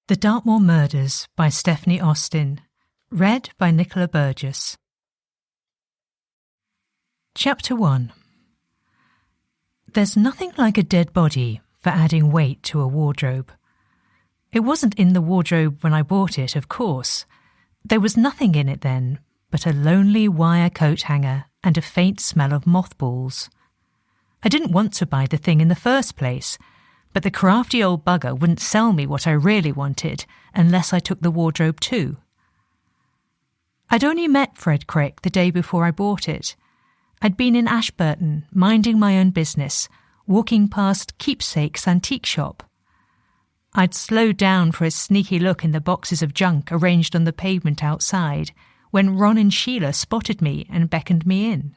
The Dartmoor Murders by Stephanie Austin. Read by Nicola Burgess. Chapter 1. There's nothing like a dead body for adding weight to a wardrobe. It wasn't in the wardrobe when I bought it, of course. There was nothing in it then but a lonely wire coat hanger and a faint smell of mothballs. I didn't want to buy the thing in the first place, but the crafty old bugger wouldn't sell me what I really wanted unless I took the wardrobe too. I'd only met Fred Crick the day before I bought it. I'd been in Ashburton, minding my own business, walking past Keepsake's antique shop. I'd slowed down for a sneaky look in the boxes of junk arranged on the pavement outside when Ron and Sheila spotted me and beckoned me in.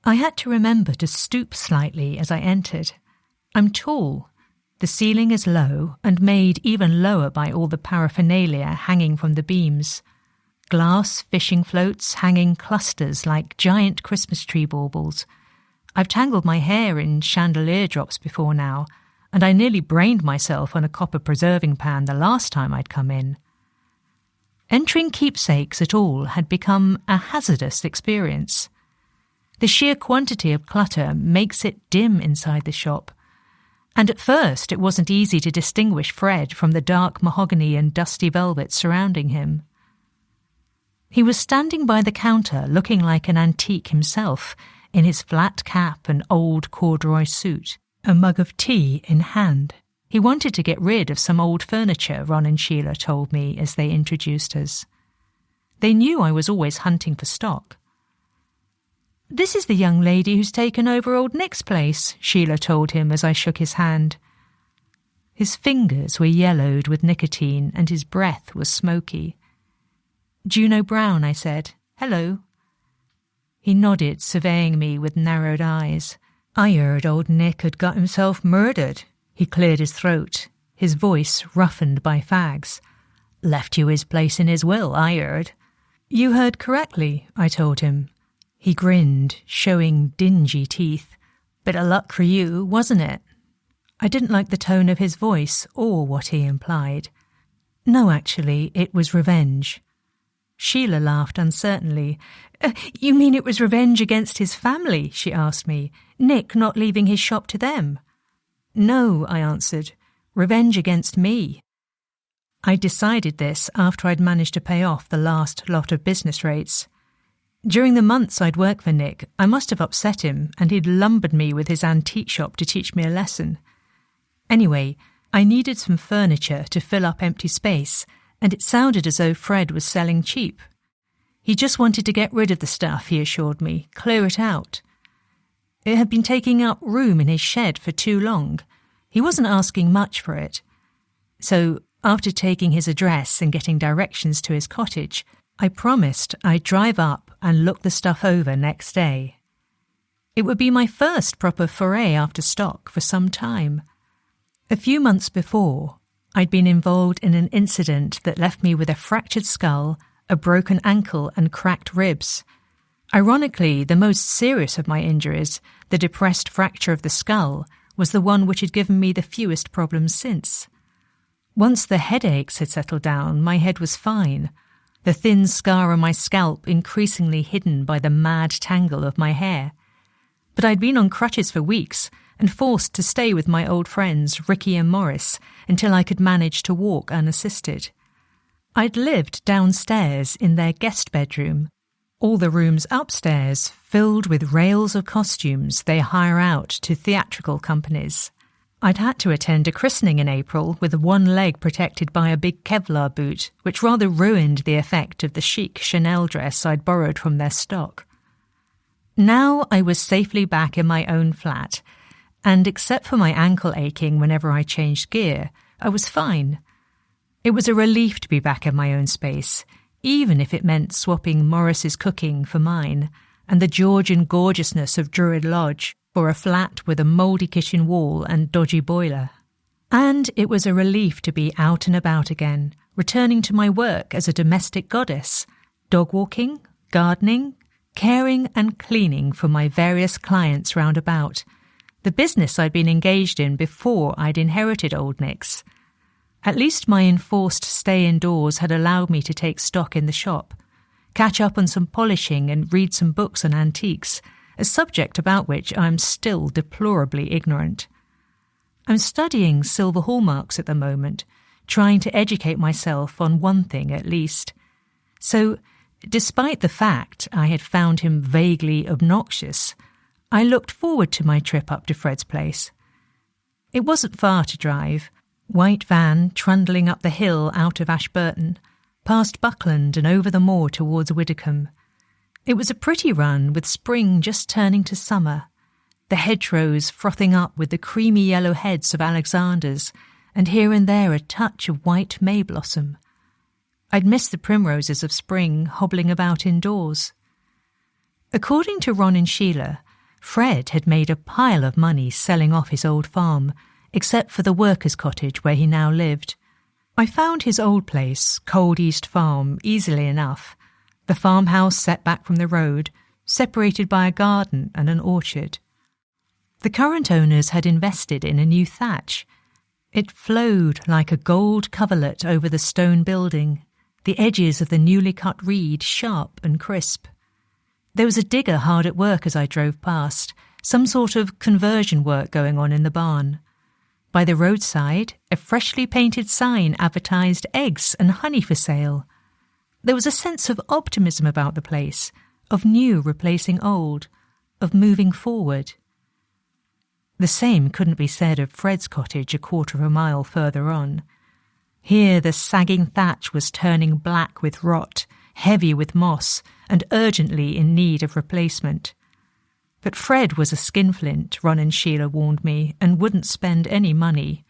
I had to remember to stoop slightly as I entered. I'm tall. The ceiling is low and made even lower by all the paraphernalia hanging from the beams. Glass fishing floats hanging clusters like giant Christmas tree baubles. I've tangled my hair in chandelier drops before now, and I nearly brained myself on a copper preserving pan the last time I'd come in. Entering Keepsakes at all had become a hazardous experience. The sheer quantity of clutter makes it dim inside the shop, and at first it wasn't easy to distinguish Fred from the dark mahogany and dusty velvet surrounding him. He was standing by the counter looking like an antique himself, in his flat cap and old corduroy suit, a mug of tea in hand. He wanted to get rid of some old furniture, Ron and Sheila told me as they introduced us. They knew I was always hunting for stock. "This is the young lady who's taken over old Nick's place," Sheila told him as I shook his hand. His fingers were yellowed with nicotine and his breath was smoky. "Juno Browne," I said. "Hello." He nodded, surveying me with narrowed eyes. "I heard old Nick had got himself murdered." He cleared his throat, his voice roughened by fags. "Left you his place in his will, I heard." "You heard correctly," I told him. He grinned, showing dingy teeth. "Bit of luck for you, wasn't it?" I didn't like the tone of his voice or what he implied. "No, actually, it was revenge." Sheila laughed uncertainly. You mean it was revenge against his family?" she asked me. "Nick not leaving his shop to them?" "No," I answered. "Revenge against me." I decided this after I'd managed to pay off the last lot of business rates. During the months I'd worked for Nick, I must have upset him, and he'd lumbered me with his antique shop to teach me a lesson. Anyway, I needed some furniture to fill up empty space, and it sounded as though Fred was selling cheap. He just wanted to get rid of the stuff, he assured me, clear it out. It had been taking up room in his shed for too long. He wasn't asking much for it. So, after taking his address and getting directions to his cottage, I promised I'd drive up and look the stuff over next day. It would be my first proper foray after stock for some time. A few months before, I'd been involved in an incident that left me with a fractured skull, a broken ankle and cracked ribs. Ironically, the most serious of my injuries, the depressed fracture of the skull, was the one which had given me the fewest problems since. Once the headaches had settled down, my head was fine, the thin scar on my scalp increasingly hidden by the mad tangle of my hair. But I'd been on crutches for weeks and forced to stay with my old friends Ricky and Morris until I could manage to walk unassisted. I'd lived downstairs in their guest bedroom, all the rooms upstairs filled with rails of costumes they hire out to theatrical companies. I'd had to attend a christening in April with one leg protected by a big Kevlar boot, which rather ruined the effect of the chic Chanel dress I'd borrowed from their stock. Now I was safely back in my own flat, and except for my ankle aching whenever I changed gear, I was fine. It was a relief to be back in my own space, even if it meant swapping Morris's cooking for mine, and the Georgian gorgeousness of Druid Lodge for a flat with a mouldy kitchen wall and dodgy boiler. And it was a relief to be out and about again, returning to my work as a domestic goddess, dog walking, gardening, caring and cleaning for my various clients round about, the business I'd been engaged in before I'd inherited Old Nick's. At least my enforced stay indoors had allowed me to take stock in the shop, catch up on some polishing and read some books on antiques, a subject about which I am still deplorably ignorant. I'm studying silver hallmarks at the moment, trying to educate myself on one thing at least. So, despite the fact I had found him vaguely obnoxious, I looked forward to my trip up to Fred's place. It wasn't far to drive, white van trundling up the hill out of Ashburton, past Buckland and over the moor towards Widdicombe. It was a pretty run, with spring just turning to summer, the hedgerows frothing up with the creamy yellow heads of Alexanders, and here and there a touch of white may blossom. I'd missed the primroses of spring hobbling about indoors. According to Ron and Sheila, Fred had made a pile of money selling off his old farm, except for the workers' cottage where he now lived. I found his old place, Cold East Farm, easily enough, the farmhouse set back from the road, separated by a garden and an orchard. The current owners had invested in a new thatch. It flowed like a gold coverlet over the stone building, the edges of the newly cut reed sharp and crisp. There was a digger hard at work as I drove past, some sort of conversion work going on in the barn. By the roadside, a freshly painted sign advertised eggs and honey for sale. There was a sense of optimism about the place, of new replacing old, of moving forward. The same couldn't be said of Fred's cottage a quarter of a mile further on. Here the sagging thatch was turning black with rot, heavy with moss, and urgently in need of replacement. But Fred was a skinflint, Ron and Sheila warned me, and wouldn't spend any money.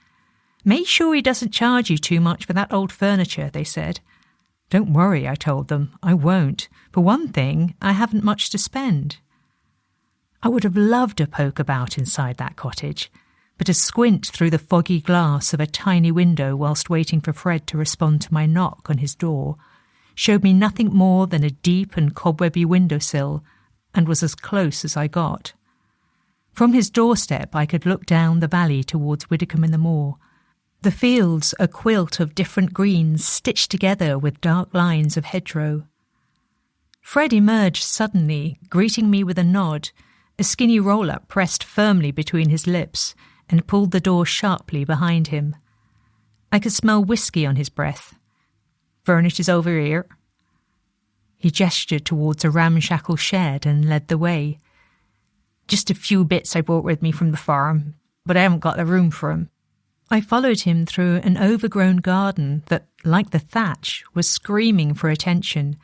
Make sure he doesn't charge you too much for that old furniture, they said. Don't worry, I told them, I won't. For one thing, I haven't much to spend. I would have loved to poke about inside that cottage, but to squint through the foggy glass of a tiny window whilst waiting for Fred to respond to my knock on his door showed me nothing more than a deep and cobwebby windowsill, and was as close as I got. From his doorstep I could look down the valley towards Widdicombe in the moor, the fields a quilt of different greens stitched together with dark lines of hedgerow. Fred emerged suddenly, greeting me with a nod, a skinny roll-up pressed firmly between his lips, and pulled the door sharply behind him. I could smell whiskey on his breath. Furnish is over here. He gestured towards a ramshackle shed and led the way. Just a few bits I brought with me from the farm, but I haven't got the room for 'em. I followed him through an overgrown garden that, like the thatch, was screaming for attention,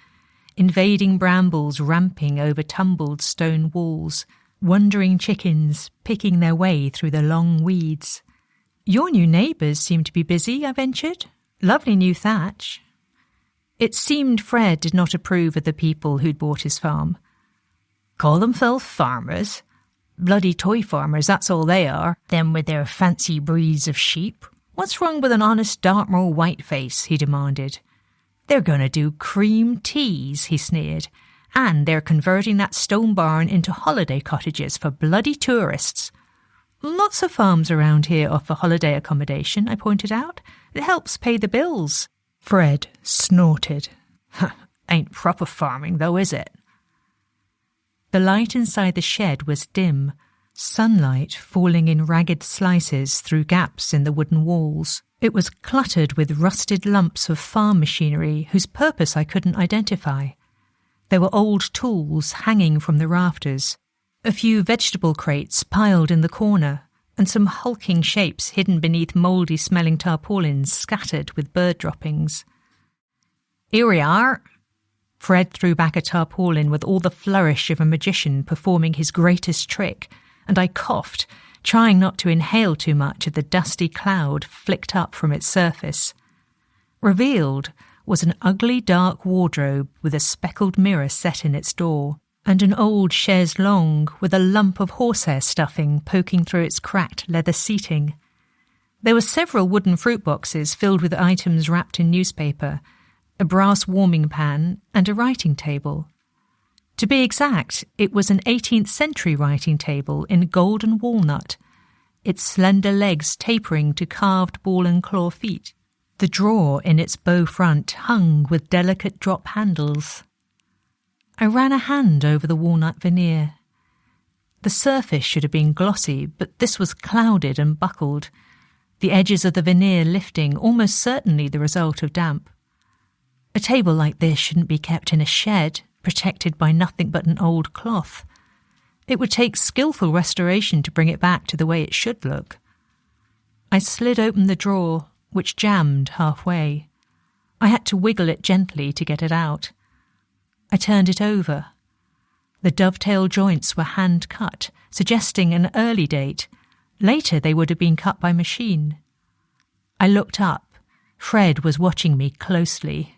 invading brambles ramping over tumbled stone walls, wandering chickens picking their way through the long weeds. Your new neighbours seem to be busy, I ventured. Lovely new thatch. It seemed Fred did not approve of the people who'd bought his farm. Call themselves farmers? Bloody toy farmers, that's all they are, them with their fancy breeds of sheep. What's wrong with an honest Dartmoor whiteface, he demanded. They're going to do cream teas, he sneered, and they're converting that stone barn into holiday cottages for bloody tourists. Lots of farms around here offer holiday accommodation, I pointed out. It helps pay the bills. Fred snorted. Ain't proper farming though, is it? The light inside the shed was dim, sunlight falling in ragged slices through gaps in the wooden walls. It was cluttered with rusted lumps of farm machinery whose purpose I couldn't identify. There were old tools hanging from the rafters, a few vegetable crates piled in the corner, and some hulking shapes hidden beneath mouldy-smelling tarpaulins scattered with bird droppings. Here we are. Fred threw back a tarpaulin with all the flourish of a magician performing his greatest trick, and I coughed, trying not to inhale too much of the dusty cloud flicked up from its surface. Revealed was an ugly dark wardrobe with a speckled mirror set in its door, and an old chaise longue with a lump of horsehair stuffing poking through its cracked leather seating. There were several wooden fruit boxes filled with items wrapped in newspaper, a brass warming pan, and a writing table. To be exact, it was an 18th century writing table in golden walnut, its slender legs tapering to carved ball and claw feet. The drawer in its bow front hung with delicate drop handles. I ran a hand over the walnut veneer. The surface should have been glossy, but this was clouded and buckled, the edges of the veneer lifting, almost certainly the result of damp. A table like this shouldn't be kept in a shed, protected by nothing but an old cloth. It would take skillful restoration to bring it back to the way it should look. I slid open the drawer, which jammed halfway. I had to wiggle it gently to get it out. I turned it over. The dovetail joints were hand-cut, suggesting an early date. Later they would have been cut by machine. I looked up. Fred was watching me closely.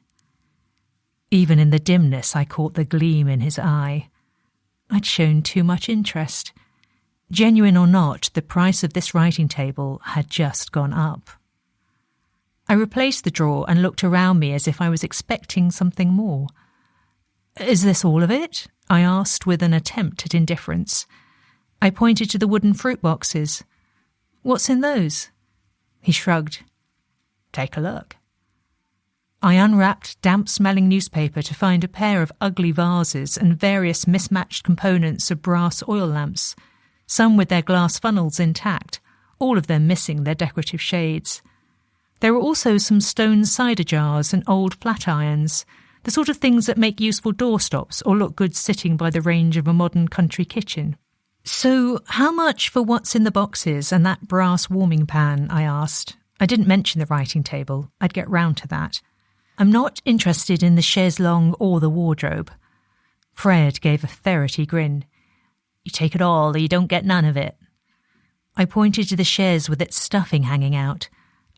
Even in the dimness I caught the gleam in his eye. I'd shown too much interest. Genuine or not, the price of this writing table had just gone up. I replaced the drawer and looked around me as if I was expecting something more. "Is this all of it?" I asked with an attempt at indifference. I pointed to the wooden fruit boxes. "What's in those?" He shrugged. "Take a look." I unwrapped damp-smelling newspaper to find a pair of ugly vases and various mismatched components of brass oil lamps, some with their glass funnels intact, all of them missing their decorative shades. There were also some stone cider jars and old flat irons, the sort of things that make useful doorstops or look good sitting by the range of a modern country kitchen. "So, how much for what's in the boxes and that brass warming pan?" I asked. I didn't mention the writing table. I'd get round to that. "I'm not interested in the chaise longue or the wardrobe." Fred gave a ferrety grin. "You take it all, or you don't get none of it." I pointed to the chaise with its stuffing hanging out.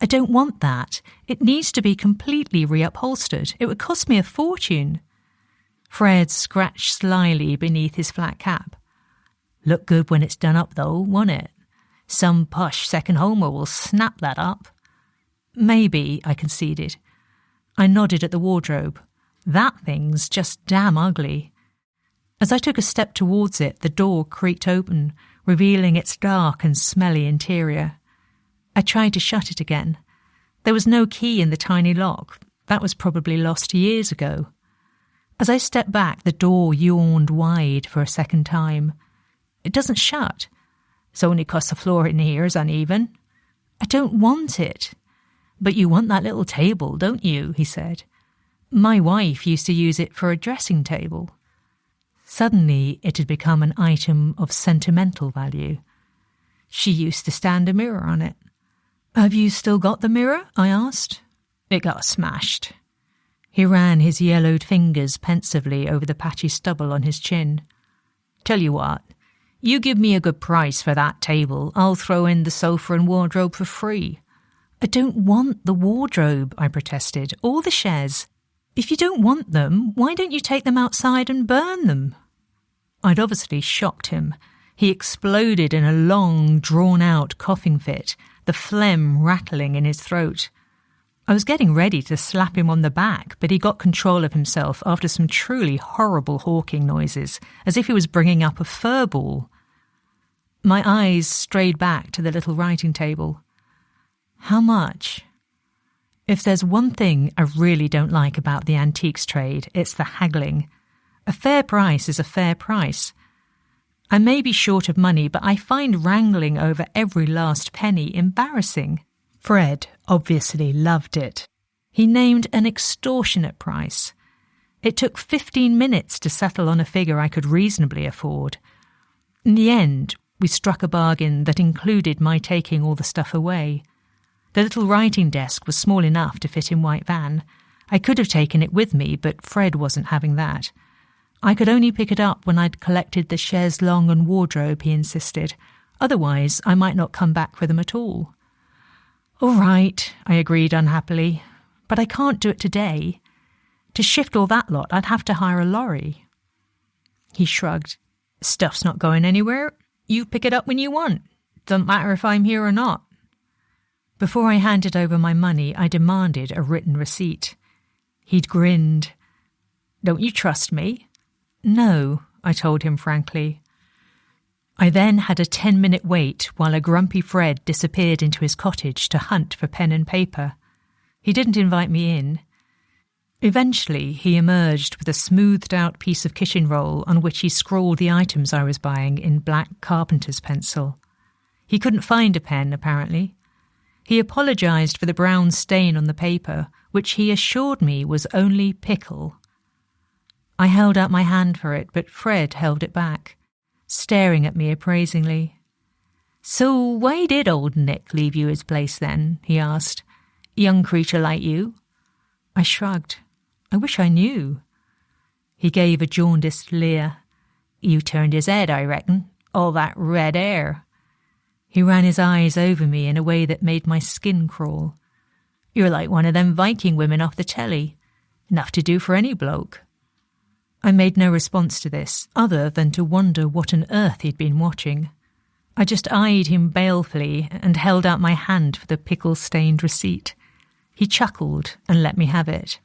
"I don't want that. It needs to be completely reupholstered. It would cost me a fortune." Fred scratched slyly beneath his flat cap. "Look good when it's done up, though, won't it? Some posh second homer will snap that up." "Maybe," I conceded. I nodded at the wardrobe. "That thing's just damn ugly." As I took a step towards it, the door creaked open, revealing its dark and smelly interior. I tried to shut it again. There was no key in the tiny lock. That was probably lost years ago. As I stepped back, the door yawned wide for a second time. "It doesn't shut." "It's only 'cause the floor in here is uneven." "I don't want it." "But you want that little table, don't you?" he said. "My wife used to use it for a dressing table." Suddenly it had become an item of sentimental value. She used to stand a mirror on it. "Have you still got the mirror?" I asked. "It got smashed." He ran his yellowed fingers pensively over the patchy stubble on his chin. "Tell you what, you give me a good price for that table, I'll throw in the sofa and wardrobe for free." "I don't want the wardrobe," I protested, "or the chaise. If you don't want them, why don't you take them outside and burn them?" I'd obviously shocked him. He exploded in a long, drawn-out coughing fit, the phlegm rattling in his throat. I was getting ready to slap him on the back, but he got control of himself after some truly horrible hawking noises, as if he was bringing up a fur ball. My eyes strayed back to the little writing table. "How much?" If there's one thing I really don't like about the antiques trade, it's the haggling. A fair price is a fair price. I may be short of money, but I find wrangling over every last penny embarrassing. Fred obviously loved it. He named an extortionate price. It took 15 minutes to settle on a figure I could reasonably afford. In the end, we struck a bargain that included my taking all the stuff away. The little writing desk was small enough to fit in White Van. I could have taken it with me, but Fred wasn't having that. I could only pick it up when I'd collected the chaise longue and wardrobe, he insisted. Otherwise, I might not come back for them at all. "All right," I agreed unhappily, "but I can't do it today. To shift all that lot, I'd have to hire a lorry." He shrugged. "Stuff's not going anywhere. You pick it up when you want. Doesn't matter if I'm here or not." Before I handed over my money, I demanded a written receipt. He'd grinned. "Don't you trust me?" "No," I told him frankly. I then had a 10-minute wait while a grumpy Fred disappeared into his cottage to hunt for pen and paper. He didn't invite me in. Eventually, he emerged with a smoothed-out piece of kitchen roll on which he scrawled the items I was buying in black carpenter's pencil. He couldn't find a pen, apparently. He apologised for the brown stain on the paper, which he assured me was only pickle. I held out my hand for it, but Fred held it back, staring at me appraisingly. "So why did old Nick leave you his place then?" he asked. "Young creature like you?" I shrugged. I wish I knew. He gave a jaundiced leer. "You turned his head, I reckon. All that red hair." He ran his eyes over me in a way that made my skin crawl. "You're like one of them Viking women off the telly. Enough to do for any bloke." I made no response to this, other than to wonder what on earth he'd been watching. I just eyed him balefully and held out my hand for the pickle-stained receipt. He chuckled and let me have it.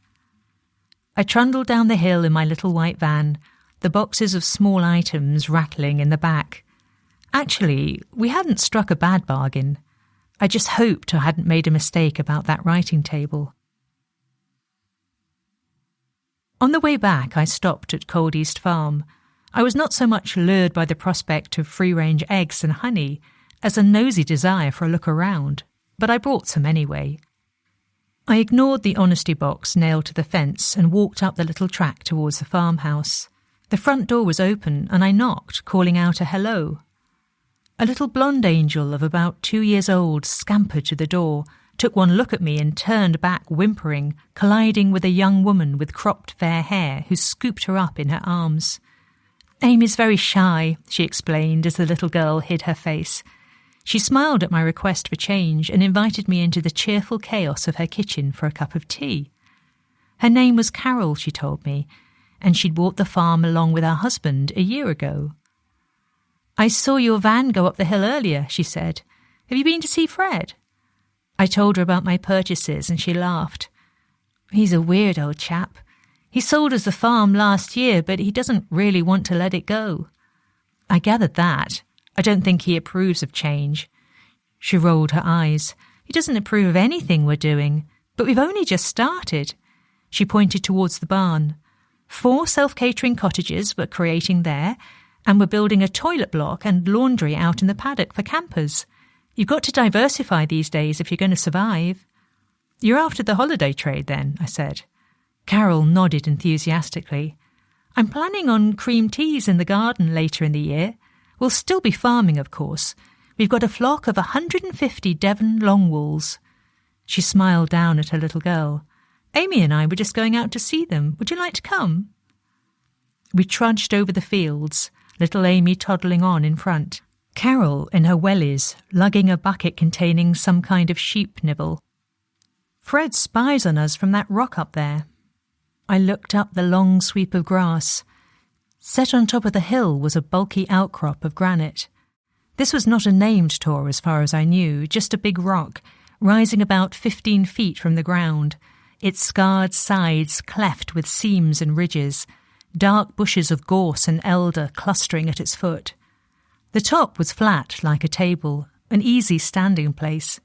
I trundled down the hill in my little white van, the boxes of small items rattling in the back. Actually, we hadn't struck a bad bargain. I just hoped I hadn't made a mistake about that writing table. On the way back, I stopped at Cold East Farm. I was not so much lured by the prospect of free-range eggs and honey as a nosy desire for a look around, but I brought some anyway. I ignored the honesty box nailed to the fence and walked up the little track towards the farmhouse. The front door was open and I knocked, calling out a hello. A little blonde angel of about 2 years old scampered to the door, took one look at me and turned back whimpering, colliding with a young woman with cropped fair hair who scooped her up in her arms. "Amy's very shy," she explained as the little girl hid her face. She smiled at my request for change and invited me into the cheerful chaos of her kitchen for a cup of tea. Her name was Carol, she told me, and she'd bought the farm along with her husband a year ago. "I saw your van go up the hill earlier," she said. "Have you been to see Fred?" I told her about my purchases and she laughed. "He's a weird old chap. He sold us the farm last year, but he doesn't really want to let it go." I gathered that. I don't think he approves of change. She rolled her eyes. "He doesn't approve of anything we're doing, but we've only just started." She pointed towards the barn. 4 self-catering cottages we're creating there, and we're building a toilet block and laundry out in the paddock for campers. You've got to diversify these days if you're going to survive. "You're after the holiday trade then," I said. Carol nodded enthusiastically. "I'm planning on cream teas in the garden later in the year. We'll still be farming, of course. We've got a flock of 150 Devon longwools." She smiled down at her little girl. "Amy and I were just going out to see them. Would you like to come?" We trudged over the fields, little Amy toddling on in front. Carol in her wellies, lugging a bucket containing some kind of sheep nibble. "Fred spies on us from that rock up there." I looked up the long sweep of grass. Set on top of the hill was a bulky outcrop of granite. This was not a named tor as far as I knew, just a big rock, rising about 15 feet from the ground, its scarred sides cleft with seams and ridges, dark bushes of gorse and elder clustering at its foot. The top was flat like a table, an easy standing place.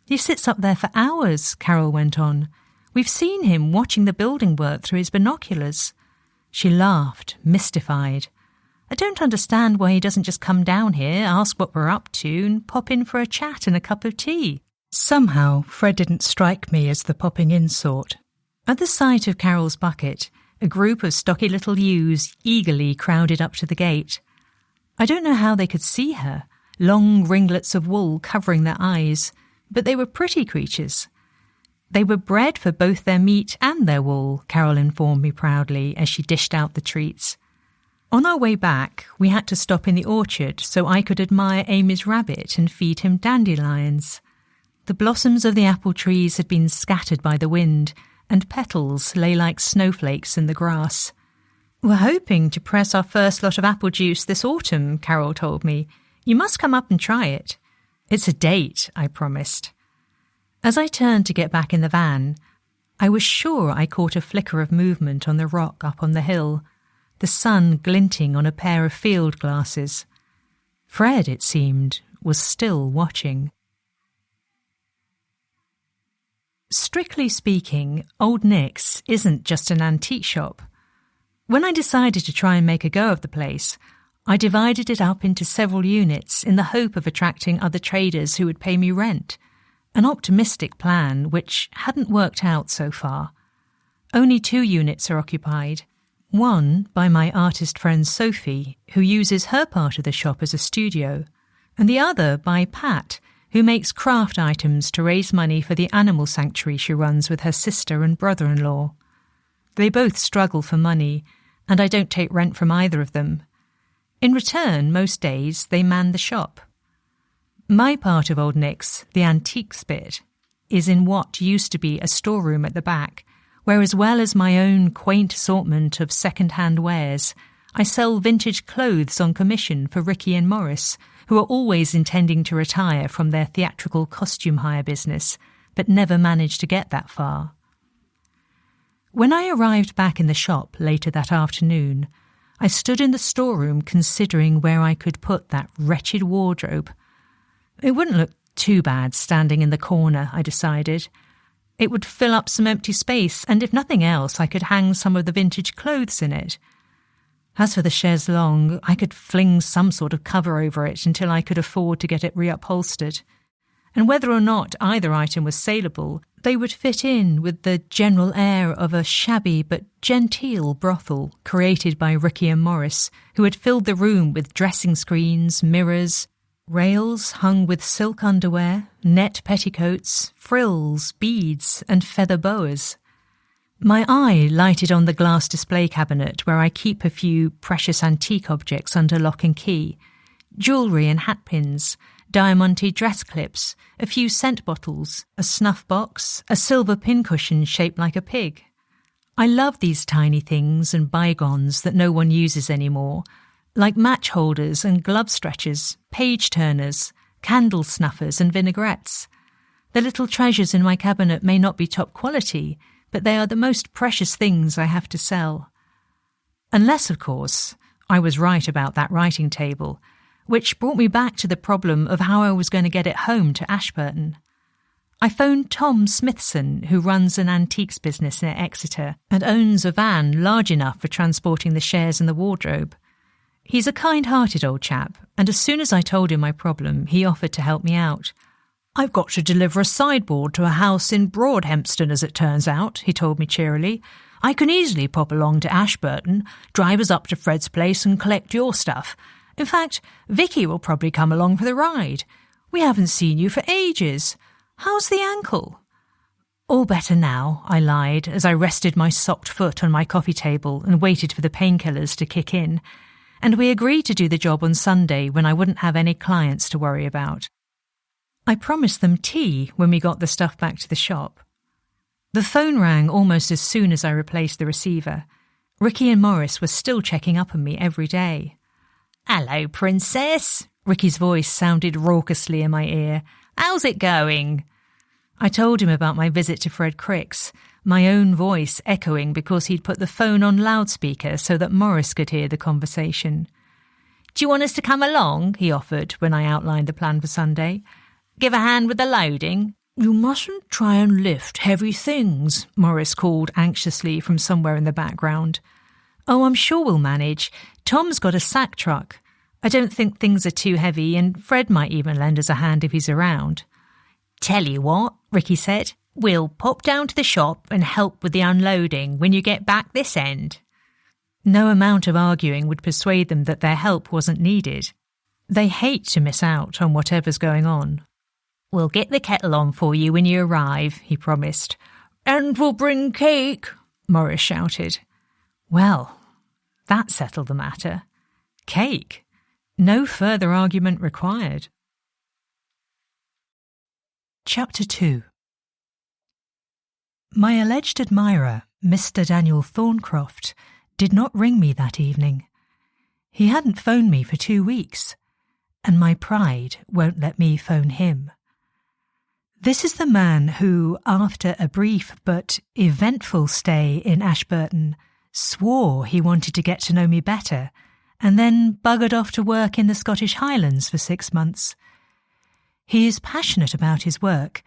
"He sits up there for hours," Carol went on. "We've seen him watching the building work through his binoculars." She laughed, mystified. "I don't understand why he doesn't just come down here, ask what we're up to, and pop in for a chat and a cup of tea." Somehow, Fred didn't strike me as the popping in sort. At the sight of Carol's bucket, a group of stocky little ewes eagerly crowded up to the gate. I don't know how they could see her, long ringlets of wool covering their eyes, but they were pretty creatures. They were bred for both their meat and their wool, Carol informed me proudly as she dished out the treats. On our way back, we had to stop in the orchard so I could admire Amy's rabbit and feed him dandelions. The blossoms of the apple trees had been scattered by the wind, and petals lay like snowflakes in the grass. "We're hoping to press our first lot of apple juice this autumn," Carol told me. "You must come up and try it." "It's a date," I promised. As I turned to get back in the van, I was sure I caught a flicker of movement on the rock up on the hill, the sun glinting on a pair of field glasses. Fred, it seemed, was still watching. Strictly speaking, Old Nick's isn't just an antique shop. When I decided to try and make a go of the place, I divided it up into several units in the hope of attracting other traders who would pay me rent. An optimistic plan which hadn't worked out so far. Only 2 units are occupied. One by my artist friend Sophie, who uses her part of the shop as a studio, and the other by Pat, who makes craft items to raise money for the animal sanctuary she runs with her sister and brother-in-law. They both struggle for money, and I don't take rent from either of them. In return, most days they man the shop. My part of Old Nick's, the antiques bit, is in what used to be a storeroom at the back, where as well as my own quaint assortment of second-hand wares, I sell vintage clothes on commission for Ricky and Morris, who are always intending to retire from their theatrical costume hire business, but never manage to get that far. When I arrived back in the shop later that afternoon, I stood in the storeroom considering where I could put that wretched wardrobe. It wouldn't look too bad standing in the corner, I decided. It would fill up some empty space, and if nothing else, I could hang some of the vintage clothes in it. As for the chaise longue, I could fling some sort of cover over it until I could afford to get it reupholstered. And whether or not either item was saleable, they would fit in with the general air of a shabby but genteel brothel created by Ricky and Morris, who had filled the room with dressing screens, mirrors, rails hung with silk underwear, net petticoats, frills, beads, and feather boas. My eye lighted on the glass display cabinet where I keep a few precious antique objects under lock and key, jewellery and hatpins, diamante dress clips, a few scent bottles, a snuff box, a silver pincushion shaped like a pig. I love these tiny things and bygones that no one uses anymore, like match holders and glove stretchers, page turners, candle snuffers and vinaigrettes. The little treasures in my cabinet may not be top quality, but they are the most precious things I have to sell. Unless, of course, I was right about that writing table, which brought me back to the problem of how I was going to get it home to Ashburton. I phoned Tom Smithson, who runs an antiques business near Exeter and owns a van large enough for transporting the shares and the wardrobe. He's a kind-hearted old chap, and as soon as I told him my problem, he offered to help me out. "I've got to deliver a sideboard to a house in Broadhempston, as it turns out," he told me cheerily. "I can easily pop along to Ashburton, drive us up to Fred's place and collect your stuff. In fact, Vicky will probably come along for the ride. We haven't seen you for ages. How's the ankle?" "All better now," I lied, as I rested my socked foot on my coffee table and waited for the painkillers to kick in. And we agreed to do the job on Sunday when I wouldn't have any clients to worry about. I promised them tea when we got the stuff back to the shop. The phone rang almost as soon as I replaced the receiver. Ricky and Morris were still checking up on me every day. "Hello, Princess." Ricky's voice sounded raucously in my ear. "How's it going?" I told him about my visit to Fred Crick's, my own voice echoing because he'd put the phone on loudspeaker so that Morris could hear the conversation. "Do you want us to come along?" he offered when I outlined the plan for Sunday. "Give a hand with the loading?" "You mustn't try and lift heavy things," Morris called anxiously from somewhere in the background. "Oh, I'm sure we'll manage. Tom's got a sack truck. I don't think things are too heavy, and Fred might even lend us a hand if he's around." "Tell you what," Ricky said, "we'll pop down to the shop and help with the unloading when you get back this end." No amount of arguing would persuade them that their help wasn't needed. They hate to miss out on whatever's going on. "We'll get the kettle on for you when you arrive," he promised. "And we'll bring cake," Morris shouted. Well, that settled the matter. Cake. No further argument required. Chapter 2. My alleged admirer, Mr. Daniel Thorncroft, did not ring me that evening. He hadn't phoned me for 2 weeks, and my pride won't let me phone him. This is the man who, after a brief but eventful stay in Ashburton, swore he wanted to get to know me better, and then buggered off to work in the Scottish Highlands for 6 months. He is passionate about his work,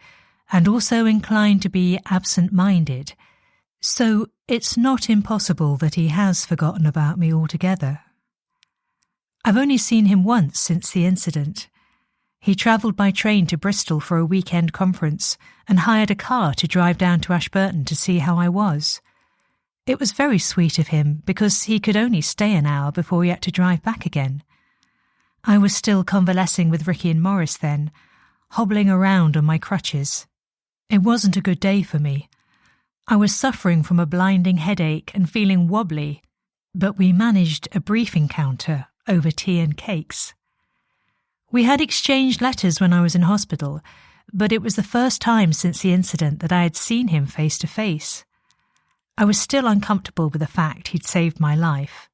and also inclined to be absent-minded, so it's not impossible that he has forgotten about me altogether. I've only seen him once since the incident. He travelled by train to Bristol for a weekend conference and hired a car to drive down to Ashburton to see how I was. It was very sweet of him because he could only stay an hour before he had to drive back again. I was still convalescing with Ricky and Morris then, hobbling around on my crutches. It wasn't a good day for me. I was suffering from a blinding headache and feeling wobbly, but we managed a brief encounter over tea and cakes. We had exchanged letters when I was in hospital, but it was the first time since the incident that I had seen him face to face. I was still uncomfortable with the fact he'd saved my life.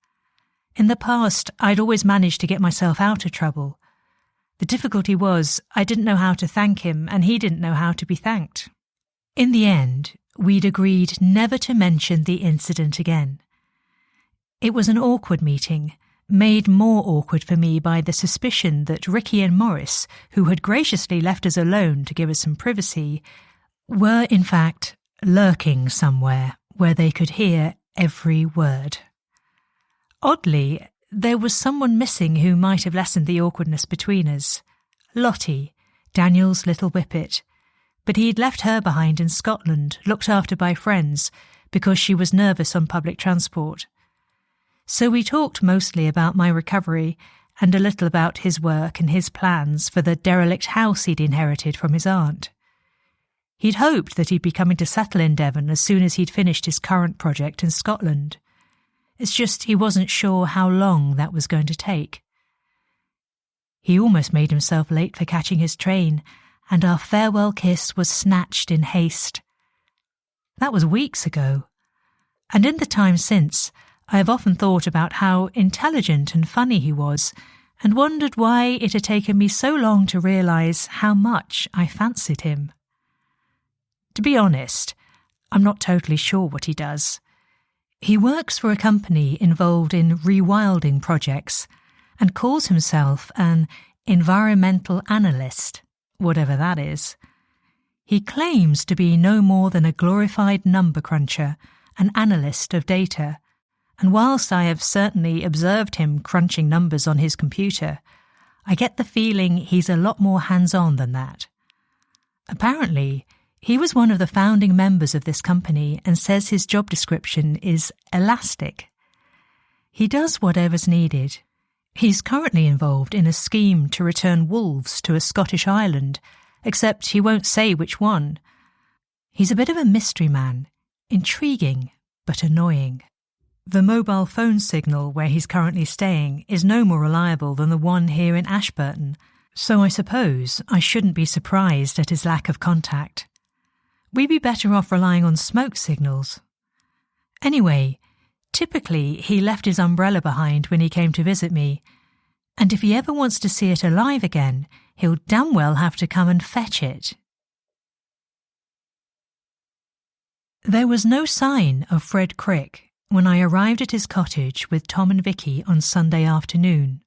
In the past, I'd always managed to get myself out of trouble. The difficulty was I didn't know how to thank him and he didn't know how to be thanked. In the end, we'd agreed never to mention the incident again. It was an awkward meeting, made more awkward for me by the suspicion that Ricky and Morris, who had graciously left us alone to give us some privacy, were in fact lurking somewhere where they could hear every word. Oddly, there was someone missing who might have lessened the awkwardness between us. Lottie, Daniel's little whippet, but he'd left her behind in Scotland, looked after by friends, because she was nervous on public transport. So we talked mostly about my recovery and a little about his work and his plans for the derelict house he'd inherited from his aunt. He'd hoped that he'd be coming to settle in Devon as soon as he'd finished his current project in Scotland. It's just he wasn't sure how long that was going to take. He almost made himself late for catching his train, and our farewell kiss was snatched in haste. That was weeks ago, and in the time since, I have often thought about how intelligent and funny he was, and wondered why it had taken me so long to realise how much I fancied him. To be honest, I'm not totally sure what he does. He works for a company involved in rewilding projects and calls himself an environmental analyst, whatever that is. He claims to be no more than a glorified number cruncher, an analyst of data, and whilst I have certainly observed him crunching numbers on his computer, I get the feeling he's a lot more hands-on than that. Apparently, he was one of the founding members of this company and says his job description is elastic. He does whatever's needed. He's currently involved in a scheme to return wolves to a Scottish island, except he won't say which one. He's a bit of a mystery man, intriguing but annoying. The mobile phone signal where he's currently staying is no more reliable than the one here in Ashburton, so I suppose I shouldn't be surprised at his lack of contact. We'd be better off relying on smoke signals. Anyway, typically he left his umbrella behind when he came to visit me, and if he ever wants to see it alive again, he'll damn well have to come and fetch it. There was no sign of Fred Crick when I arrived at his cottage with Tom and Vicky on Sunday afternoon.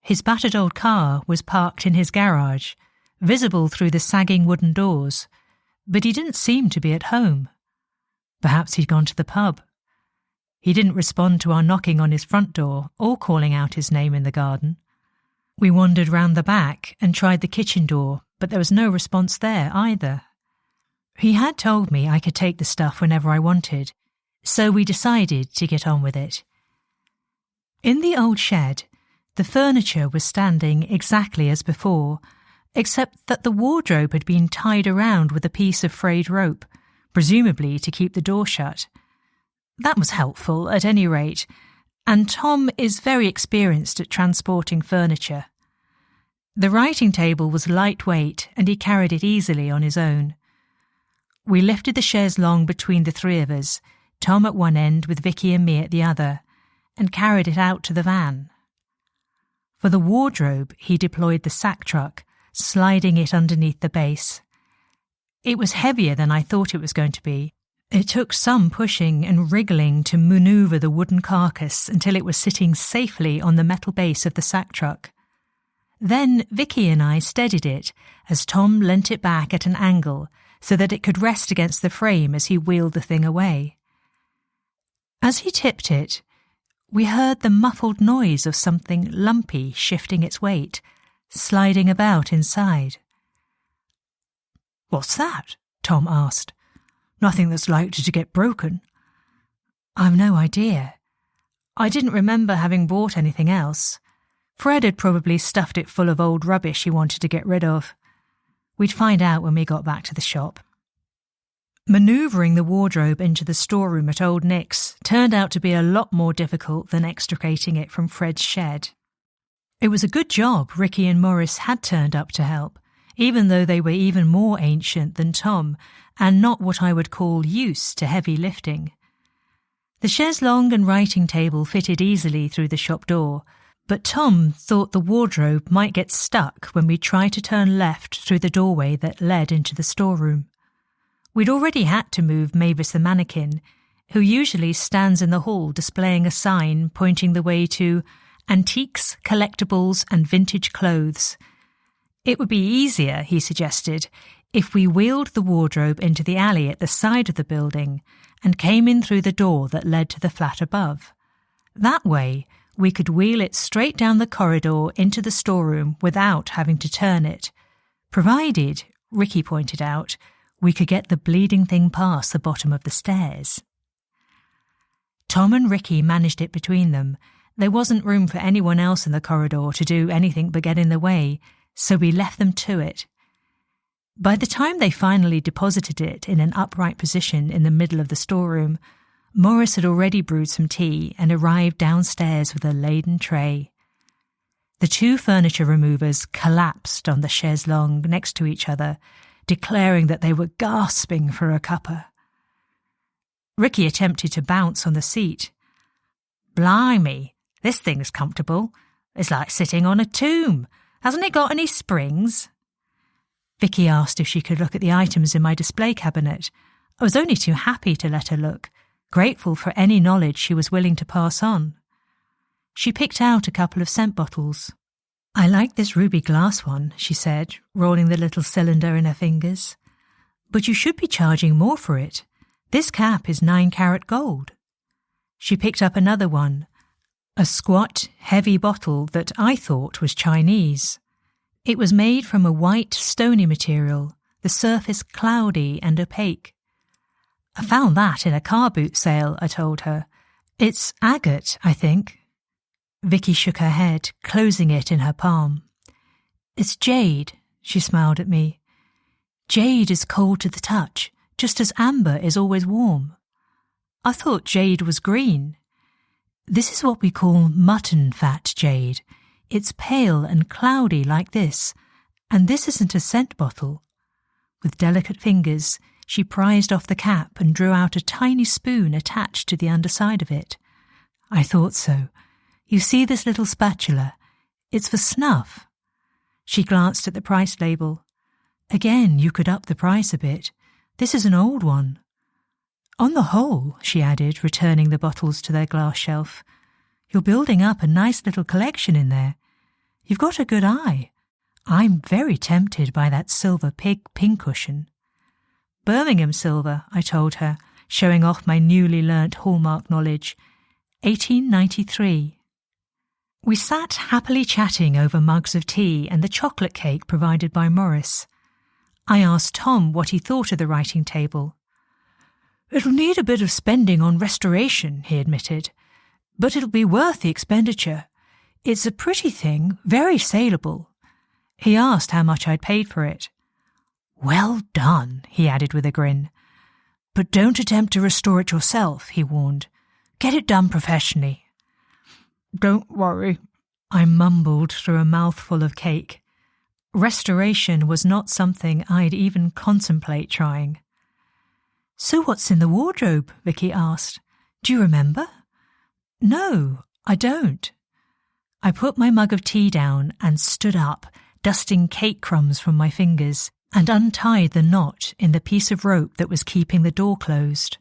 His battered old car was parked in his garage, visible through the sagging wooden doors, but he didn't seem to be at home. Perhaps he'd gone to the pub. He didn't respond to our knocking on his front door or calling out his name in the garden. We wandered round the back and tried the kitchen door, but there was no response there either. He had told me I could take the stuff whenever I wanted, so we decided to get on with it. In the old shed, the furniture was standing exactly as before, except that the wardrobe had been tied around with a piece of frayed rope, presumably to keep the door shut. That was helpful, at any rate, and Tom is very experienced at transporting furniture. The writing table was lightweight, and he carried it easily on his own. We lifted the chaise longue between the three of us, Tom at one end with Vicky and me at the other, and carried it out to the van. For the wardrobe, he deployed the sack truck, sliding it underneath the base. It was heavier than I thought it was going to be. It took some pushing and wriggling to manoeuvre the wooden carcass until it was sitting safely on the metal base of the sack truck. Then Vicky and I steadied it as Tom leant it back at an angle so that it could rest against the frame as he wheeled the thing away. As he tipped it, we heard the muffled noise of something lumpy shifting its weight, sliding about inside. "What's that?" Tom asked. "Nothing that's likely to get broken." "I've no idea. I didn't remember having bought anything else. Fred had probably stuffed it full of old rubbish he wanted to get rid of. We'd find out when we got back to the shop." Manoeuvring the wardrobe into the storeroom at Old Nick's turned out to be a lot more difficult than extricating it from Fred's shed. It was a good job Ricky and Morris had turned up to help, even though they were even more ancient than Tom and not what I would call used to heavy lifting. The chaise longue and writing table fitted easily through the shop door, but Tom thought the wardrobe might get stuck when we tried to turn left through the doorway that led into the storeroom. We'd already had to move Mavis the mannequin, who usually stands in the hall displaying a sign pointing the way to antiques, collectibles and vintage clothes. It would be easier, he suggested, if we wheeled the wardrobe into the alley at the side of the building and came in through the door that led to the flat above. That way, we could wheel it straight down the corridor into the storeroom without having to turn it, provided, Ricky pointed out, we could get the bleeding thing past the bottom of the stairs. Tom and Ricky managed it between them. There wasn't room for anyone else in the corridor to do anything but get in the way, so we left them to it. By the time they finally deposited it in an upright position in the middle of the storeroom, Morris had already brewed some tea and arrived downstairs with a laden tray. The two furniture removers collapsed on the chaise longue next to each other, declaring that they were gasping for a cuppa. Ricky attempted to bounce on the seat. "Blimey, this thing's comfortable. It's like sitting on a tomb. Hasn't it got any springs?" Vicky asked if she could look at the items in my display cabinet. I was only too happy to let her look, grateful for any knowledge she was willing to pass on. She picked out a couple of scent bottles. "I like this ruby glass one," she said, rolling the little cylinder in her fingers. "But you should be charging more for it. This cap is 9-carat gold." She picked up another one, a squat, heavy bottle that I thought was Chinese. It was made from a white, stony material, the surface cloudy and opaque. "I found that in a car boot sale," I told her. "It's agate, I think." Vicky shook her head, closing it in her palm. "It's jade," she smiled at me. "Jade is cold to the touch, just as amber is always warm." I thought jade was green. "This is what we call mutton fat jade. It's pale and cloudy like this, and this isn't a scent bottle." With delicate fingers, she prized off the cap and drew out a tiny spoon attached to the underside of it. "I thought so. You see this little spatula? It's for snuff." She glanced at the price label. "Again, you could up the price a bit. This is an old one." "On the whole," she added, returning the bottles to their glass shelf, "you're building up a nice little collection in there. You've got a good eye. I'm very tempted by that silver pig pincushion." "Birmingham silver," I told her, showing off my newly learnt hallmark knowledge. 1893. We sat happily chatting over mugs of tea and the chocolate cake provided by Morris. I asked Tom what he thought of the writing table. "It'll need a bit of spending on restoration," he admitted, "but it'll be worth the expenditure. It's a pretty thing, very saleable." He asked how much I'd paid for it. "Well done," he added with a grin. "But don't attempt to restore it yourself," he warned. "Get it done professionally." "Don't worry," I mumbled through a mouthful of cake. Restoration was not something I'd even contemplate trying. "So what's in the wardrobe?" Vicky asked. "Do you remember?" "No, I don't." I put my mug of tea down and stood up, dusting cake crumbs from my fingers, and untied the knot in the piece of rope that was keeping the door closed.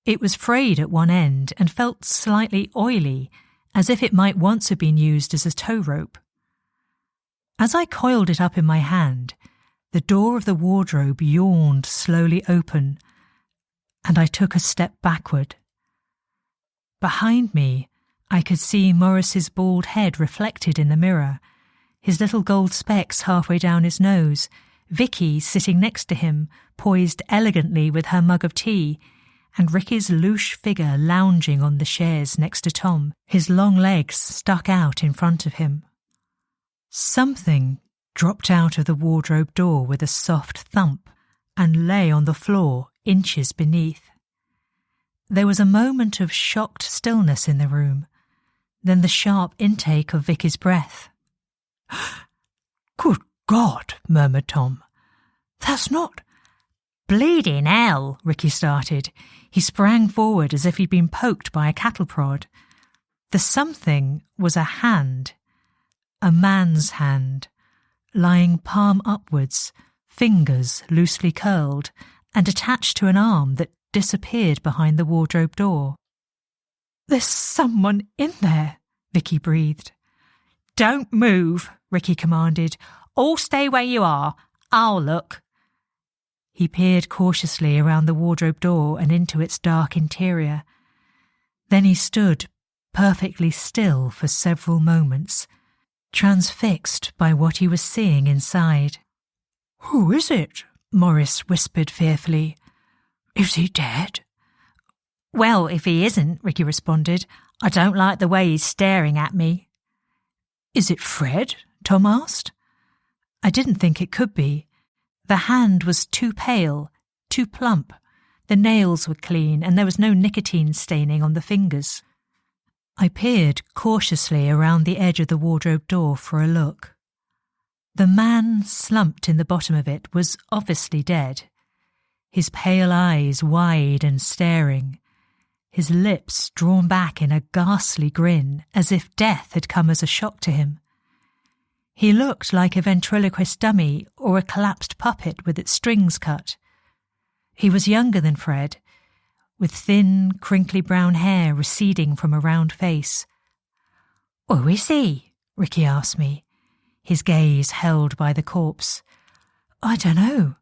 It was frayed at one end and felt slightly oily, as if it might once have been used as a tow rope. As I coiled it up in my hand, the the door of the wardrobe yawned slowly open, and I took a step backward. Behind me, I could see Morris's bald head reflected in the mirror, his little gold specks halfway down his nose, Vicky sitting next to him, poised elegantly with her mug of tea, and Ricky's louche figure lounging on the chaise next to Tom, his long legs stuck out in front of him. Something dropped out of the wardrobe door with a soft thump and lay on the floor inches beneath. There was a moment of shocked stillness in the room, then the sharp intake of Vicky's breath. "Good God," murmured Tom. "That's not—" "Bleeding hell," Ricky started. He sprang forward as if he'd been poked by a cattle prod. The something was a hand, a man's hand, lying palm upwards, fingers loosely curled, and attached to an arm that disappeared behind the wardrobe door. "There's someone in there," Vicky breathed. "Don't move," Ricky commanded. "All stay where you are. I'll look." He peered cautiously around the wardrobe door and into its dark interior. Then he stood perfectly still for several moments, transfixed by what he was seeing inside. "Who is it?" Morris whispered fearfully. "Is he dead?" "Well, if he isn't," Ricky responded, "I don't like the way he's staring at me." "Is it Fred?" Tom asked. I didn't think it could be. The hand was too pale, too plump. The nails were clean and there was no nicotine staining on the fingers. I peered cautiously around the edge of the wardrobe door for a look. The man slumped in the bottom of it was obviously dead, his pale eyes wide and staring, his lips drawn back in a ghastly grin as if death had come as a shock to him. He looked like a ventriloquist dummy or a collapsed puppet with its strings cut. He was younger than Fred, with thin, crinkly brown hair receding from a round face. "Who is he?" Ricky asked me, his gaze held by the corpse. "I don't know."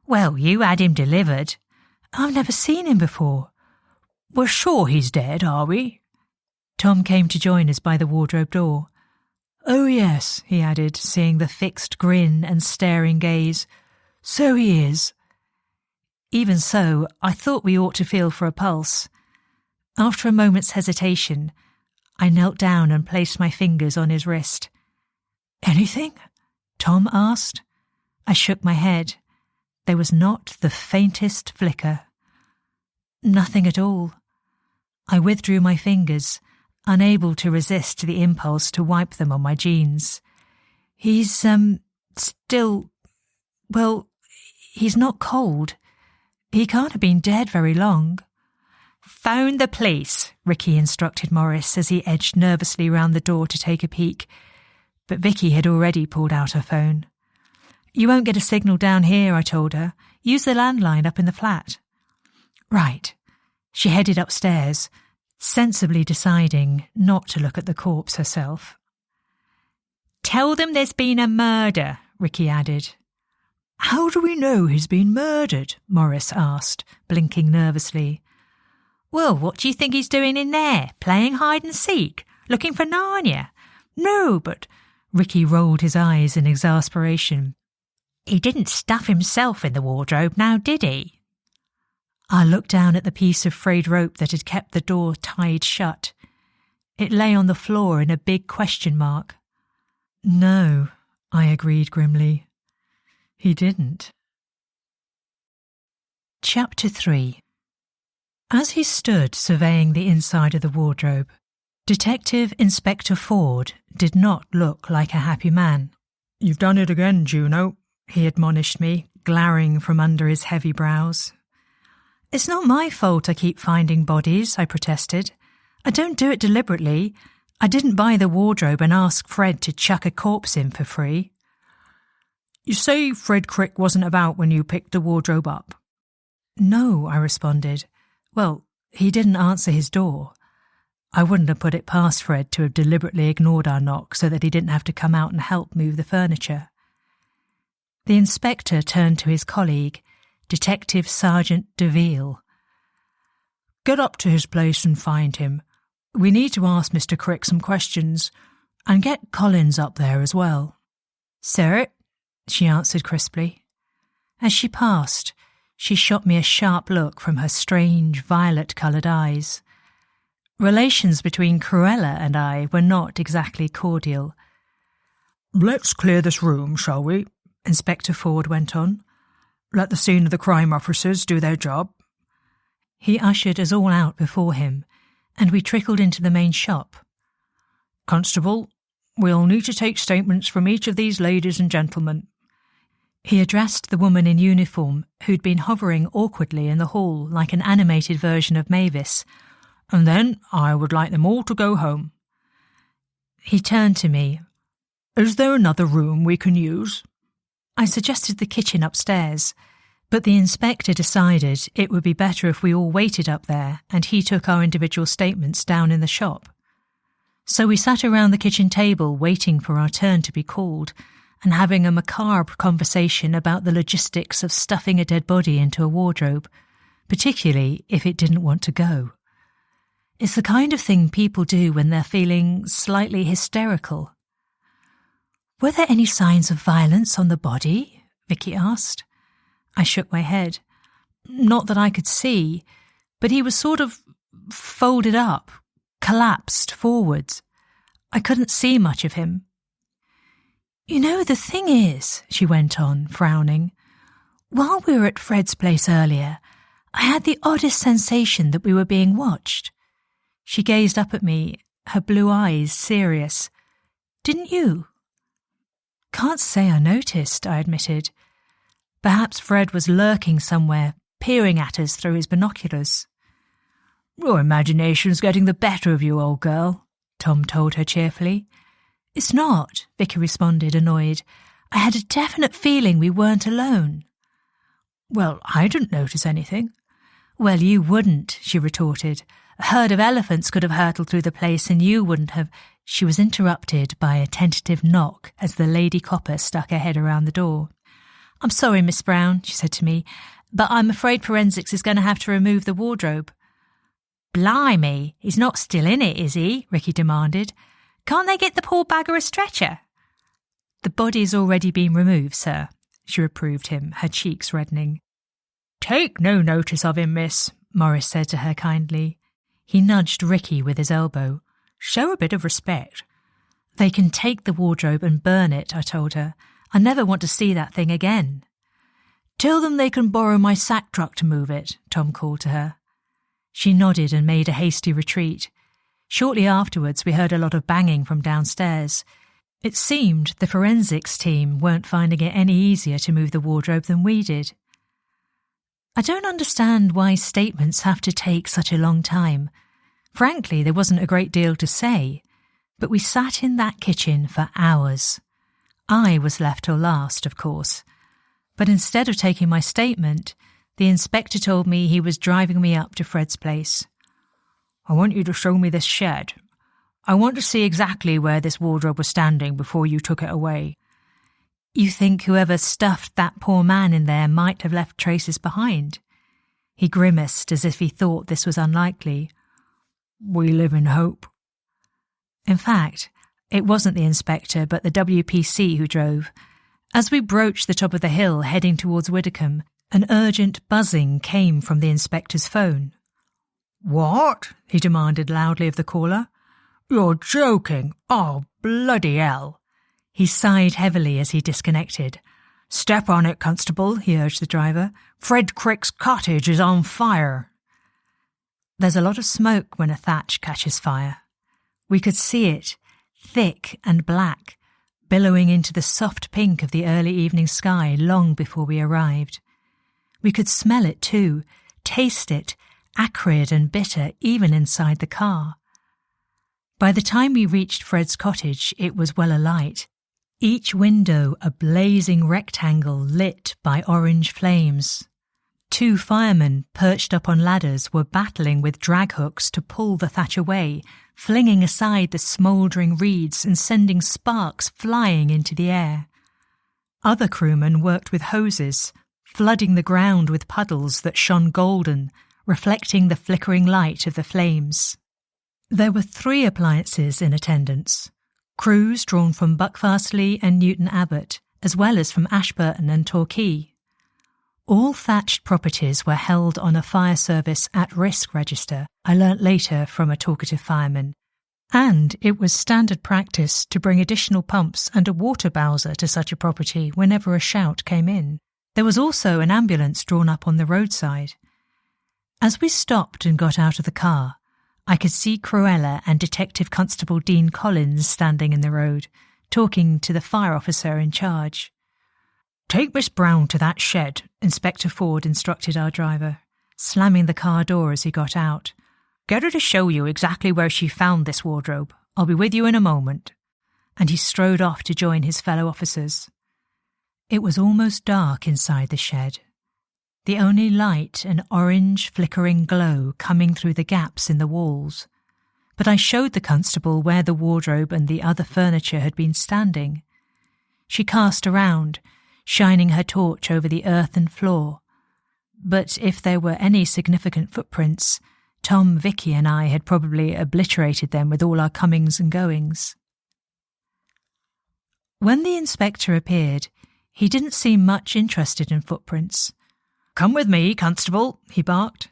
"Well, you had him delivered." "I've never seen him before." "We're sure he's dead, are we?" Tom came to join us by the wardrobe door. "Oh yes," he added, seeing the fixed grin and staring gaze. "So he is." Even so, I thought we ought to feel for a pulse. After a moment's hesitation, I knelt down and placed my fingers on his wrist. "Anything?" Tom asked. I shook my head. There was not the faintest flicker. Nothing at all. I withdrew my fingers, unable to resist the impulse to wipe them on my jeans. "He's, still... well, he's not cold. He can't have been dead very long." "Phone the police," Ricky instructed Morris as he edged nervously round the door to take a peek. But Vicky had already pulled out her phone. "You won't get a signal down here," I told her. "Use the landline up in the flat." Right. She headed upstairs, sensibly deciding not to look at the corpse herself. "Tell them there's been a murder," Ricky added. "How do we know he's been murdered?" Morris asked, blinking nervously. "Well, what do you think he's doing in there? Playing hide and seek? Looking for Narnia?" "No, but—" Ricky rolled his eyes in exasperation. "He didn't stuff himself in the wardrobe now, did he?" I looked down at the piece of frayed rope that had kept the door tied shut. It lay on the floor in a big question mark. "No," I agreed grimly. "He didn't." Chapter 3. As he stood surveying the inside of the wardrobe, Detective Inspector Ford did not look like a happy man. "You've done it again, Juno," he admonished me, glowering from under his heavy brows. "It's not my fault I keep finding bodies," I protested. "I don't do it deliberately. I didn't buy the wardrobe and ask Fred to chuck a corpse in for free." "You say Fred Crick wasn't about when you picked the wardrobe up?" "No," I responded. "Well, he didn't answer his door. I wouldn't have put it past Fred to have deliberately ignored our knock so that he didn't have to come out and help move the furniture." The inspector turned to his colleague, Detective Sergeant DeVille. "Get up to his place and find him. We need to ask Mr. Krick some questions, and get Collins up there as well." "Sir," she answered crisply. As she passed, she shot me a sharp look from her strange violet-coloured eyes. Relations between Cruella and I were not exactly cordial. "Let's clear this room, shall we?" Inspector Ford went on. "Let the scene of the crime officers do their job." He ushered us all out before him, and we trickled into the main shop. "Constable, we'll need to take statements from each of these ladies and gentlemen." He addressed the woman in uniform who'd been hovering awkwardly in the hall like an animated version of Mavis, "and then I would like them all to go home." He turned to me. "Is there another room we can use?" I suggested the kitchen upstairs, but the inspector decided it would be better if we all waited up there and he took our individual statements down in the shop. So we sat around the kitchen table waiting for our turn to be called and having a macabre conversation about the logistics of stuffing a dead body into a wardrobe, particularly if it didn't want to go. It's the kind of thing people do when they're feeling slightly hysterical. "Were there any signs of violence on the body?" Vicky asked. I shook my head. "Not that I could see, but he was sort of folded up, collapsed forwards. I couldn't see much of him." "You know, the thing is," she went on, frowning, "while we were at Fred's place earlier, I had the oddest sensation that we were being watched." She gazed up at me, her blue eyes serious. "Didn't you?" "Can't say I noticed," I admitted. Perhaps Fred was lurking somewhere, peering at us through his binoculars. "Your imagination's getting the better of you, old girl," Tom told her cheerfully. "It's not," Vicky responded, annoyed. "I had a definite feeling we weren't alone." "Well, I didn't notice anything." "Well, you wouldn't," she retorted. "A herd of elephants could have hurtled through the place and you wouldn't have—" She was interrupted by a tentative knock as the lady copper stuck her head around the door. "I'm sorry, Miss Browne," she said to me, "but I'm afraid forensics is going to have to remove the wardrobe." "Blimey, he's not still in it, is he?" Ricky demanded. "Can't they get the poor bagger a stretcher?" "The body's already been removed, sir," she reproved him, her cheeks reddening. "Take no notice of him, miss," Morris said to her kindly. He nudged Ricky with his elbow. "Show a bit of respect." "They can take the wardrobe and burn it," I told her. "I never want to see that thing again." "Tell them they can borrow my sack truck to move it," Tom called to her. She nodded and made a hasty retreat. Shortly afterwards we heard a lot of banging from downstairs. It seemed the forensics team weren't finding it any easier to move the wardrobe than we did. I don't understand why statements have to take such a long time. Frankly, there wasn't a great deal to say, but we sat in that kitchen for hours. I was left till last, of course, but instead of taking my statement, the inspector told me he was driving me up to Fred's place. "I want you to show me this shed. I want to see exactly where this wardrobe was standing before you took it away." "You think whoever stuffed that poor man in there might have left traces behind?" He grimaced as if he thought this was unlikely. "We live in hope." In fact, it wasn't the inspector but the WPC who drove. As we broached the top of the hill heading towards Widdicombe, an urgent buzzing came from the inspector's phone. "What?" he demanded loudly of the caller. "You're joking. Oh, bloody hell." He sighed heavily as he disconnected. "Step on it, Constable," he urged the driver. "Fred Crick's cottage is on fire." There's a lot of smoke when a thatch catches fire. We could see it, thick and black, billowing into the soft pink of the early evening sky long before we arrived. We could smell it too, taste it, acrid and bitter even inside the car. By the time we reached Fred's cottage, it was well alight, each window a blazing rectangle lit by orange flames. 2 firemen, perched up on ladders, were battling with drag hooks to pull the thatch away, flinging aside the smouldering reeds and sending sparks flying into the air. Other crewmen worked with hoses, flooding the ground with puddles that shone golden, reflecting the flickering light of the flames. There were 3 appliances in attendance, crews drawn from Buckfastleigh and Newton Abbot, as well as from Ashburton and Torquay. All thatched properties were held on a fire service at-risk register, I learnt later from a talkative fireman, and it was standard practice to bring additional pumps and a water bowser to such a property whenever a shout came in. There was also an ambulance drawn up on the roadside. As we stopped and got out of the car, I could see Cruella and Detective Constable Dean Collins standing in the road, talking to the fire officer in charge. "Take Miss Browne to that shed," Inspector Ford instructed our driver, slamming the car door as he got out. "Get her to show you exactly where she found this wardrobe. I'll be with you in a moment." And he strode off to join his fellow officers. It was almost dark inside the shed. The only light an orange flickering glow coming through the gaps in the walls. But I showed the constable where the wardrobe and the other furniture had been standing. She cast around, shining her torch over the earthen floor. But if there were any significant footprints, Tom, Vicky and I had probably obliterated them with all our comings and goings. When the inspector appeared, he didn't seem much interested in footprints. "Come with me, constable," he barked.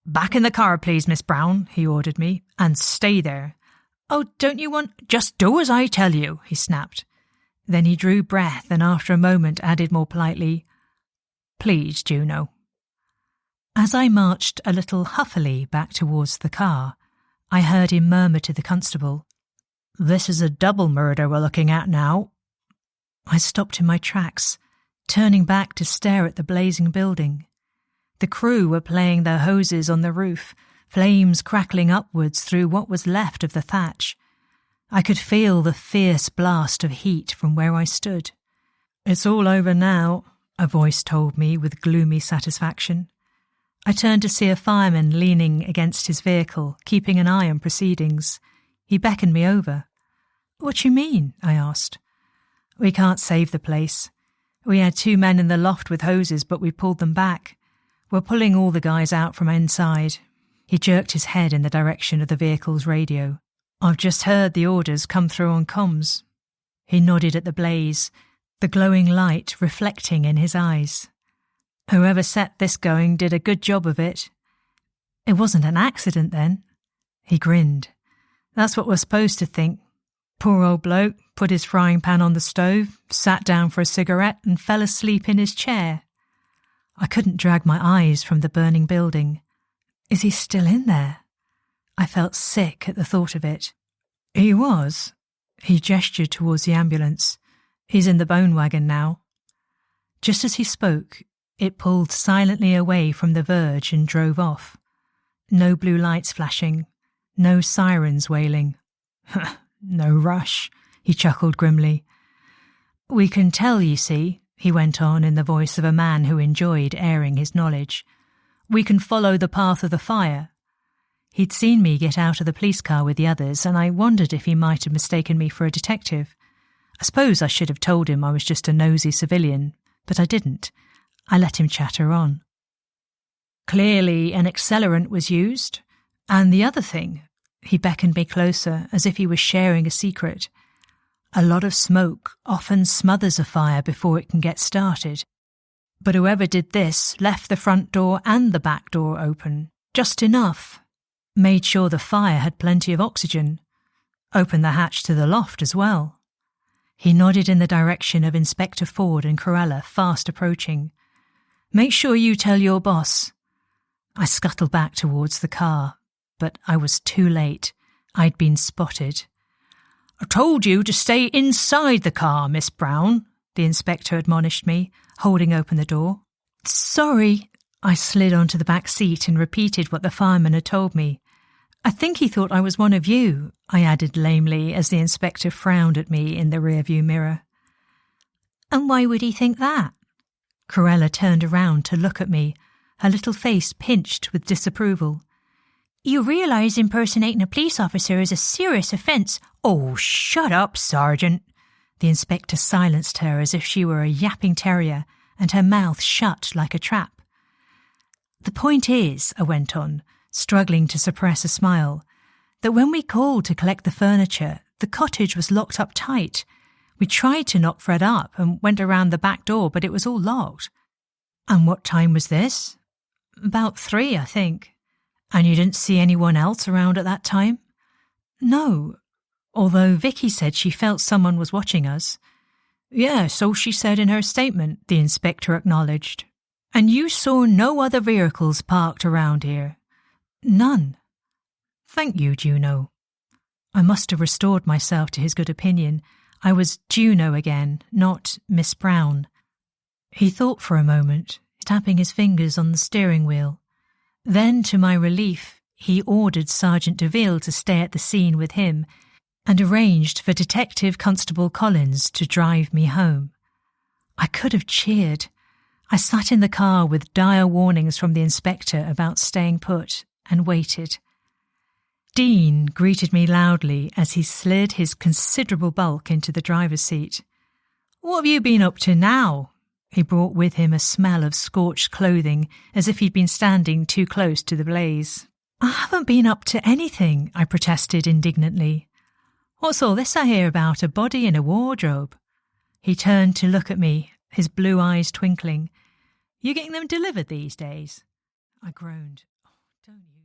"Back in the car, please, Miss Browne," he ordered me, "and stay there." "Oh, don't you want—" "Just do as I tell you," he snapped. Then he drew breath and after a moment added more politely, "Please, Juno." As I marched a little huffily back towards the car, I heard him murmur to the constable, "This is a double murder we're looking at now." I stopped in my tracks, turning back to stare at the blazing building. The crew were playing their hoses on the roof, flames crackling upwards through what was left of the thatch. I could feel the fierce blast of heat from where I stood. "It's all over now," a voice told me with gloomy satisfaction. I turned to see a fireman leaning against his vehicle, keeping an eye on proceedings. He beckoned me over. "What do you mean?" I asked. "We can't save the place. We had 2 men in the loft with hoses, but we pulled them back. We're pulling all the guys out from inside." He jerked his head in the direction of the vehicle's radio. "I've just heard the orders come through on comms." He nodded at the blaze, the glowing light reflecting in his eyes. "Whoever set this going did a good job of it." "It wasn't an accident, then?" He grinned. "That's what we're supposed to think. Poor old bloke put his frying pan on the stove, sat down for a cigarette and fell asleep in his chair." I couldn't drag my eyes from the burning building. "Is he still in there?" I felt sick at the thought of it. "He was." He gestured towards the ambulance. "He's in the bone wagon now." Just as he spoke, it pulled silently away from the verge and drove off. No blue lights flashing, no sirens wailing. "No rush," he chuckled grimly. "We can tell, you see," he went on in the voice of a man who enjoyed airing his knowledge. "We can follow the path of the fire." He'd seen me get out of the police car with the others, and I wondered if he might have mistaken me for a detective. I suppose I should have told him I was just a nosy civilian, but I didn't. I let him chatter on. "Clearly an accelerant was used. And the other thing," he beckoned me closer as if he was sharing a secret, "a lot of smoke often smothers a fire before it can get started. But whoever did this left the front door and the back door open, just enough. Made sure the fire had plenty of oxygen. Opened the hatch to the loft as well." He nodded in the direction of Inspector Ford and Cruella fast approaching. "Make sure you tell your boss." I scuttled back towards the car, but I was too late. I'd been spotted. "I told you to stay inside the car, Miss Browne," the inspector admonished me, holding open the door. "Sorry." I slid onto the back seat and repeated what the fireman had told me. "I think he thought I was one of you," I added lamely as the inspector frowned at me in the rearview mirror. "And why would he think that?" Cruella turned around to look at me, her little face pinched with disapproval. "You realise impersonating a police officer is a serious offence." "Oh, shut up, Sergeant," The inspector silenced her as if she were a yapping terrier, and her mouth shut like a trap. "The point is," I went on, struggling to suppress a smile, "that when we called to collect the furniture, the cottage was locked up tight. We tried to knock Fred up and went around the back door, but it was all locked." "And what time was this?" "About 3, I think." "And you didn't see anyone else around at that time?" "No, although Vicky said she felt someone was watching us." "Yeah, so she said in her statement," the inspector acknowledged. "And you saw no other vehicles parked around here?" "None." "Thank you, Juno." I must have restored myself to his good opinion. I was Juno again, not Miss Browne. He thought for a moment, tapping his fingers on the steering wheel. Then, to my relief, he ordered Sergeant Deville to stay at the scene with him and arranged for Detective Constable Collins to drive me home. I could have cheered. I sat in the car with dire warnings from the inspector about staying put and waited. Dean greeted me loudly as he slid his considerable bulk into the driver's seat. "What have you been up to now?" He brought with him a smell of scorched clothing, as if he'd been standing too close to the blaze. "I haven't been up to anything," I protested indignantly. "What's all this I hear about a body in a wardrobe?" He turned to look at me, his blue eyes twinkling. "You getting them delivered these days?" I groaned. "Oh, don't you?"